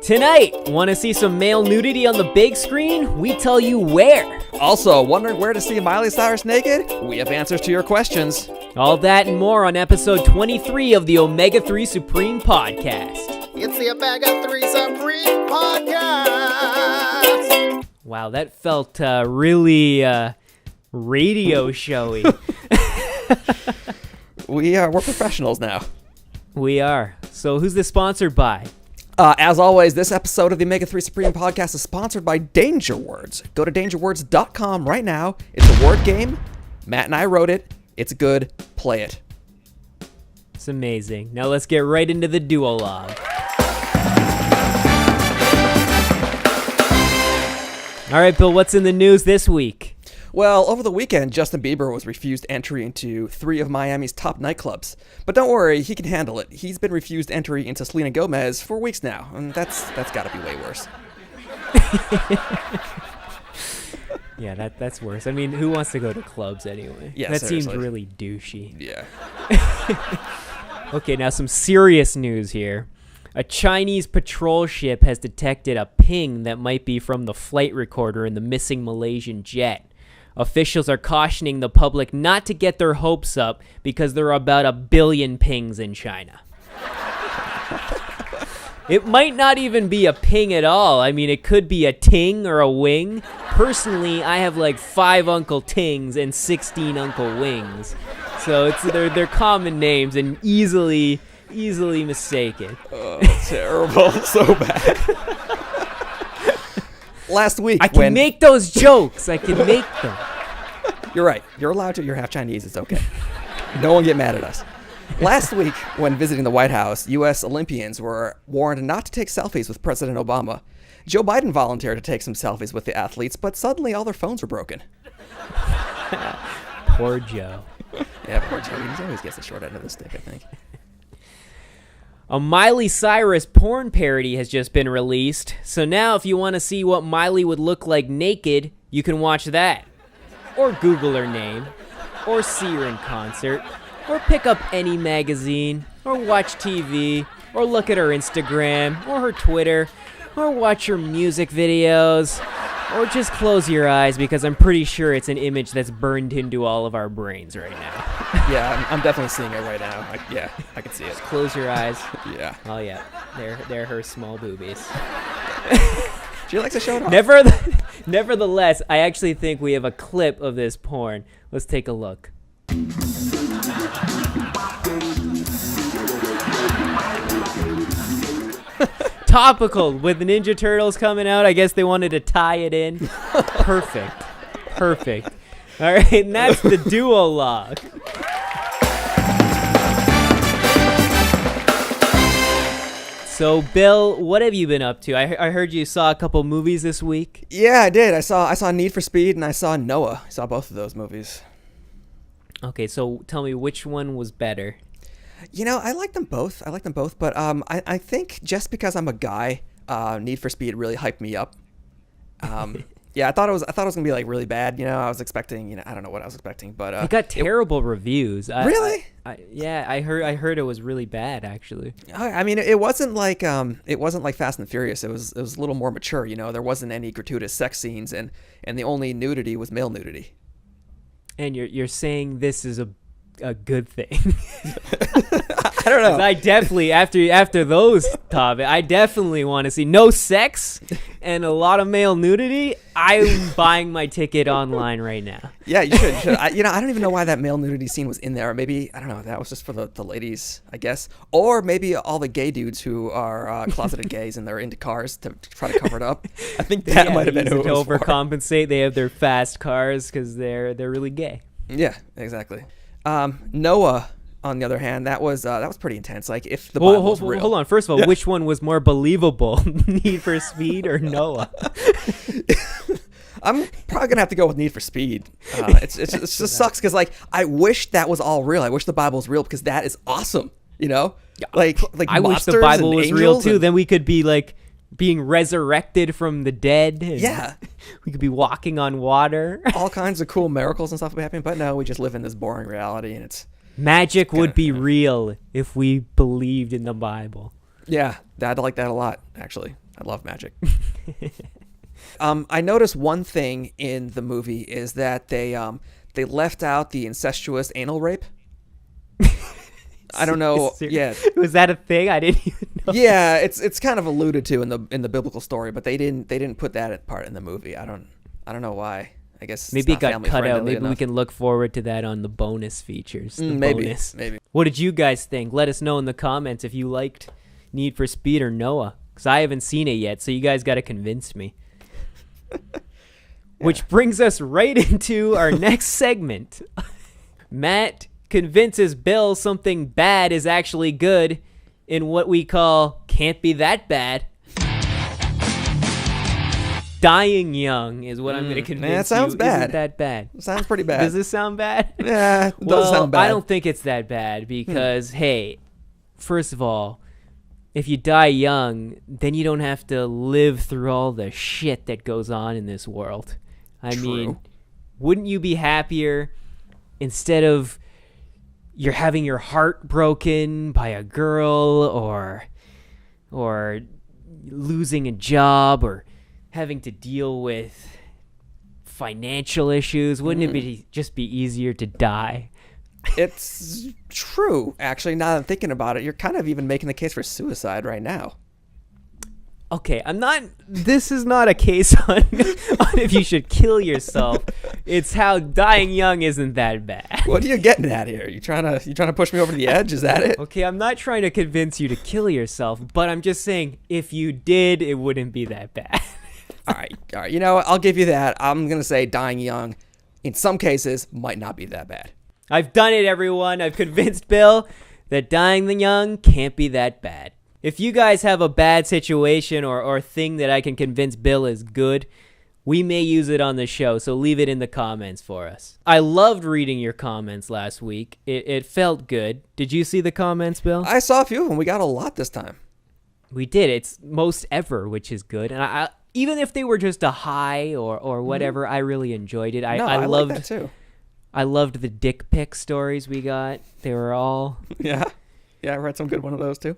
Tonight, want to see some male nudity on the big screen? We tell you where. Also, wondering where to see Miley Cyrus naked? We have answers to your questions. All that and more on episode 23 of the Omega-3 Supreme Podcast. It's the Omega-3 Supreme Podcast. Wow, that felt really radio showy. We're professionals now. We are. So who's this sponsored by? As always, this episode of the Omega-3 Supreme Podcast is sponsored by Danger Words. Go to dangerwords.com right now. It's a word game. Matt and I wrote it. It's good. Play it. It's amazing. Now let's get right into the duologue. All right, Bill, what's in the news this week? Well, over the weekend, Justin Bieber was refused entry into 3 of Miami's top nightclubs. But don't worry, he can handle it. He's been refused entry into Selena Gomez for weeks now, and that's got to be way worse. Yeah, that's worse. I mean, who wants to go to clubs anyway? Yeah, that seriously. seems really douchey. Yeah. Okay, now some serious news here. A Chinese patrol ship has detected a ping that might be from the flight recorder in the missing Malaysian jet. Officials are cautioning the public not to get their hopes up because there are about 1 billion pings in China. It might not even be a ping at all. I mean, it could be a ting or a wing. Personally, I have like 5 Uncle Tings and 16 Uncle Wings. So they're common names and easily mistaken. Oh, terrible. So bad. Last week, I can make those jokes. I can make them. You're right. You're allowed to. You're half Chinese. It's okay. No one get mad at us. Last week, when visiting the White House, U.S. Olympians were warned not to take selfies with President Obama. Joe Biden volunteered to take some selfies with the athletes, but suddenly all their phones were broken. Poor Joe. Yeah, poor Joe. He always gets the short end of the stick, I think. A Miley Cyrus porn parody has just been released, so now if you want to see what Miley would look like naked, you can watch that. Or Google her name, or see her in concert, or pick up any magazine, or watch TV, or look at her Instagram, or her Twitter, or watch her music videos, or just close your eyes because I'm pretty sure it's an image that's burned into all of our brains right now. Yeah, I'm definitely seeing it right now. I can see it. Close your eyes. Yeah. Oh yeah, they're her small boobies. She likes to show it off. Nevertheless, I actually think we have a clip of this porn. Let's take a look. Topical with Ninja Turtles coming out. I guess they wanted to tie it in. Perfect. All right, and that's the duologue. So, Bill, what have you been up to? I heard you saw a couple movies this week. Yeah, I did. I saw Need for Speed and I saw Noah. I saw both of those movies. Okay, so tell me which one was better. You know, I like them both. But I think just because I'm a guy, Need for Speed really hyped me up. Yeah, I thought it was gonna be like really bad. You know, I was expecting. I don't know what I was expecting, but it got terrible reviews. Really? I heard it was really bad actually. I mean, it wasn't like Fast and Furious. It was a little more mature. You know, there wasn't any gratuitous sex scenes, and the only nudity was male nudity. And you're saying this is a good thing. I don't know. I definitely after those topics, I definitely want to see no sex and a lot of male nudity. I'm buying my ticket online right now. Yeah, you should. I don't even know why that male nudity scene was in there. Maybe, I don't know, that was just for the ladies, I guess. Or maybe all the gay dudes who are closeted gays and they're into cars to try to cover it up. I think that might have been who it was for. To overcompensate, they have their fast cars because they're really gay. Yeah, exactly. Noah, on the other hand, that was pretty intense. Like, if the Bible was real. Hold on. First of all, which one was more believable, Need for Speed or Noah? I'm probably gonna have to go with Need for Speed. It just sucks because I wish that was all real. I wish the Bible was real because that is awesome. You know, like I wish the Bible was real too. Then we could be like being resurrected from the dead. Yeah. We could be walking on water. All kinds of cool miracles and stuff would be happening. But no, we just live in this boring reality, and it's magic would be real if we believed in the Bible. Yeah, I like that a lot, actually. I love magic. I noticed one thing in the movie is that they left out the incestuous anal rape. I don't know. Yeah, Was that a thing? I didn't even know. yeah, it's kind of alluded to in the biblical story, but they didn't put that part in the movie. I don't know why. I guess it's Maybe it not got cut out. Maybe enough. we can look forward to that on the bonus features. The Maybe. bonus. Maybe. What did you guys think? Let us know in the comments if you liked Need for Speed or Noah, because I haven't seen it yet, so you guys got to convince me. Which brings us right into our next segment. Matt convinces Bill something bad is actually good in what we call Can't Be That Bad. Dying young is what I'm going to convince you. That sounds bad. Isn't that bad? Sounds pretty bad. Does this sound bad? Yeah, it Well, does sound bad. I don't think it's that bad because, hey, first of all, if you die young, then you don't have to live through all the shit that goes on in this world. I mean, wouldn't you be happier instead of you're having your heart broken by a girl or losing a job or having to deal with financial issues? Wouldn't it be just be easier to die? It's true, actually. Now that I'm thinking about it, you're kind of even making the case for suicide right now. Okay, this is not a case on if you should kill yourself. It's how dying young isn't that bad. What are you getting at here? You trying to push me over the edge? Is that it? Okay, I'm not trying to convince you to kill yourself, but I'm just saying if you did, it wouldn't be that bad. All right. You know what? I'll give you that. I'm going to say dying young, in some cases, might not be that bad. I've done it, everyone. I've convinced Bill that dying the young can't be that bad. If you guys have a bad situation or thing that I can convince Bill is good, we may use it on the show, so leave it in the comments for us. I loved reading your comments last week. It felt good. Did you see the comments, Bill? I saw a few of them. We got a lot this time. We did. It's most ever, which is good. And I even if they were just a hi or whatever, I really enjoyed it. I loved like that too. I loved the dick pic stories we got. They were all Yeah, I read some good one of those too.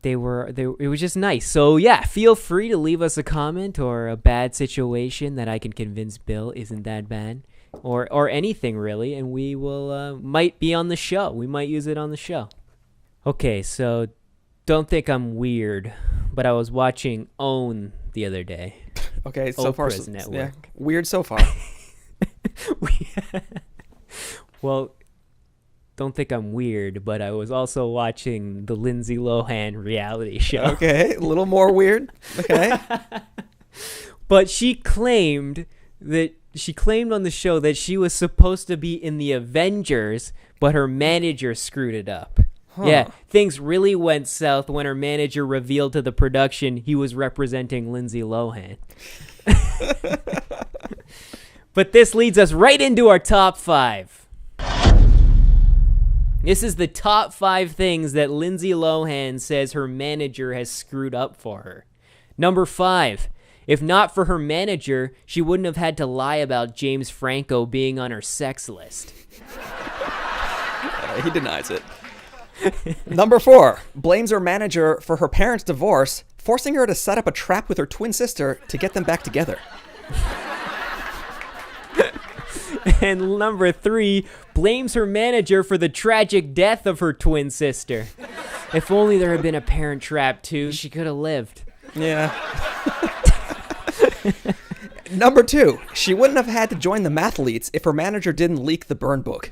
It was just nice. So yeah, feel free to leave us a comment or a bad situation that I can convince Bill isn't that bad, or anything really, and we will might be on the show. We might use it on the show. Okay, so don't think I'm weird, but I was watching OWN the other day. Okay, so far Oprah's network. Yeah, weird so far. Well, don't think I'm weird, but I was also watching the Lindsay Lohan reality show. Okay, a little more weird. Okay. But she claimed on the show that she was supposed to be in the Avengers, but her manager screwed it up. Huh. Yeah, things really went south when her manager revealed to the production he was representing Lindsay Lohan. But this leads us right into our top 5. This is the top 5 things that Lindsay Lohan says her manager has screwed up for her. Number 5. If not for her manager, she wouldn't have had to lie about James Franco being on her sex list. He denies it. Number 4. Blames her manager for her parents' divorce, forcing her to set up a trap with her twin sister to get them back together. And number 3, blames her manager for the tragic death of her twin sister. If only there had been a Parent Trap 2, she could have lived. Yeah. Number 2, she wouldn't have had to join the mathletes if her manager didn't leak the burn book.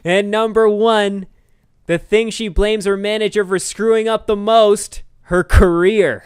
And number 1, the thing she blames her manager for screwing up the most, her career.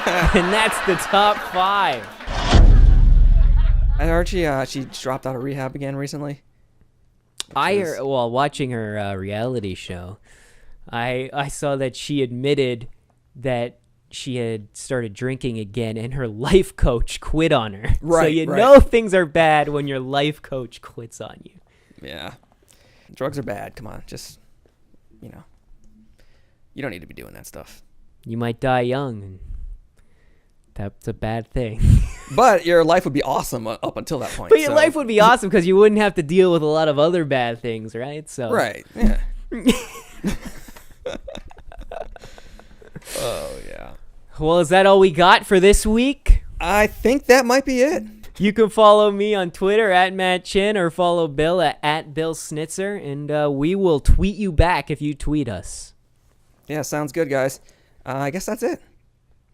And that's the top 5. I heard she dropped out of rehab again recently. Watching her reality show, I saw that she admitted that she had started drinking again, and her life coach quit on her. Right, so you right. know things are bad when your life coach quits on you. Yeah. Drugs are bad. Come on, just, you don't need to be doing that stuff. You might die young, and that's a bad thing. But your life would be awesome up until that point. But your life would be awesome because you wouldn't have to deal with a lot of other bad things, right? So Right, yeah. Oh, yeah. Well, is that all we got for this week? I think that might be it. You can follow me on Twitter at Matt Chin or follow Bill at Bill Snitzer, and we will tweet you back if you tweet us. Yeah, sounds good, guys. I guess that's it.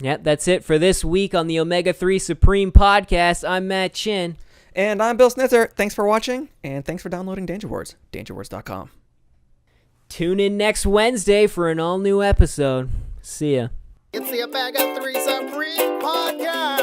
Yeah, that's it for this week on the Omega 3 Supreme Podcast. I'm Matt Chin. And I'm Bill Snitzer. Thanks for watching, and thanks for downloading Danger Words. DangerWords.com. Tune in next Wednesday for an all-new episode. See ya. It's the Bag of Three Supreme Podcast.